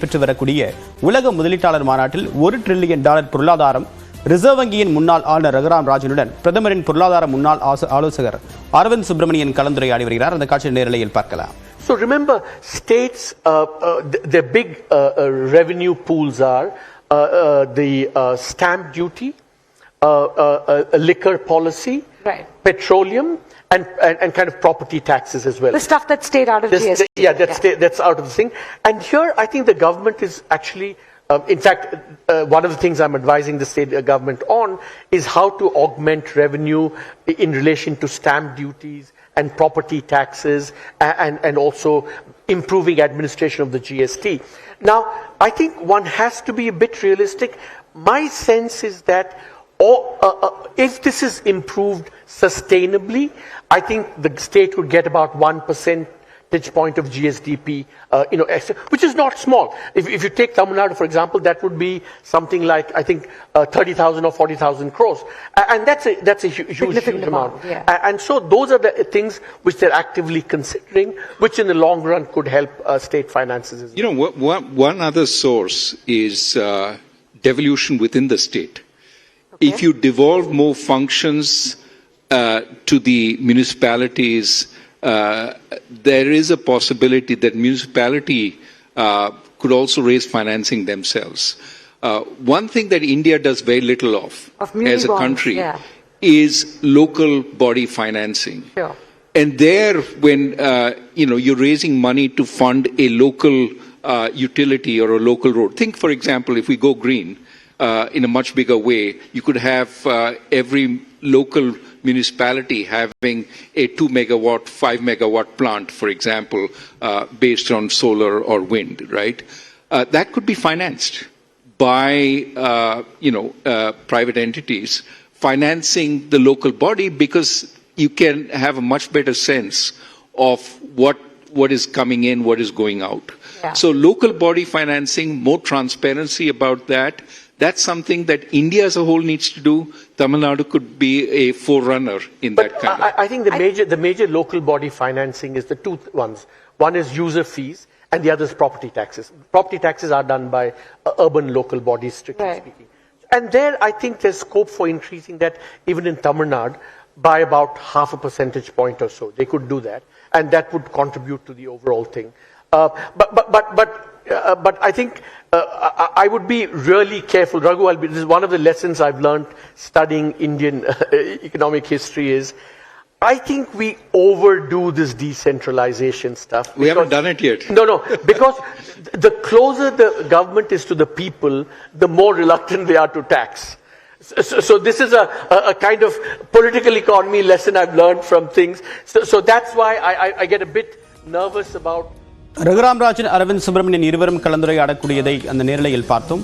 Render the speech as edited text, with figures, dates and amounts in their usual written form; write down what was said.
நடைபெற்று வரக்கூடிய உலக முதலீட்டாளர் மாநாட்டில் $1 டிரில்லியன் பொருளாதாரம் ரிசர்வ் வங்கியின் முன்னாள் ஆளுநர் ரகுராம் ராஜனுடன் பிரதமரின் பொருளாதார முன்னாள் ஆலோசகர் அரவிந்த் சுப்ரமணியன் கலந்துரையாடி வருகிறார். அந்த காட்சி நேரலையில் பார்க்கலாம். So remember, states, their big revenue pools are the stamp duty, liquor policy, right, petroleum, and kind of property taxes as well. The stuff that stayed out of GST. That's out of the thing. And here, I think the government is actually, in fact, one of the things I'm advising the state government on is how to augment revenue in relation to stamp duties and property taxes, and also improving administration of the GST. Now, I think one has to be a bit realistic. My sense is that if this is improved sustainably, I think the state would get about 1% point of GSDP, which is not small. If you take Tamil Nadu, for example, that would be something like, I think, 30,000 or 40,000 crores. And that's a huge amount. Yeah. And so those are the things which they're actively considering, which in the long run could help state finances as well. One other source is devolution within the state. Okay. If you devolve more functions to the municipalities, there is a possibility that municipality could also raise financing themselves. One thing that India does very little of as a country is local body financing. Sure. And there, when you're raising money to fund a local utility or a local road, think, for example, if we go green in a much bigger way, you could have every local municipality having a 2 megawatt, 5 megawatt plant, for example, based on solar or wind, right? That could be financed by, private entities financing the local body, because you can have a much better sense of what is coming in, what is going out. Yeah. So local body financing, more transparency about that. That's something that India as a whole needs to do. Tamil Nadu could be a forerunner in that kind of. I think the major local body financing is the two ones. One is user fees, and the other is property taxes. Property taxes are done by urban local bodies, strictly speaking. And there, I think there's scope for increasing that even in Tamil Nadu by about 0.5 percentage point or so. They could do that, and that would contribute to the overall thing. But I think I would be really careful. Raghu, this is one of the lessons I've learned studying Indian economic history is, I think we overdo this decentralization stuff. We haven't done it yet. No, because the closer the government is to the people, the more reluctant they are to tax. So this is a kind of political economy lesson I've learned from things. So that's why I get a bit nervous about. Raghuram Rajan Aravind Subramanian இருவரும் கலந்துரையாடக்கூடியதை அந்த நேரலையில் பார்த்தோம்.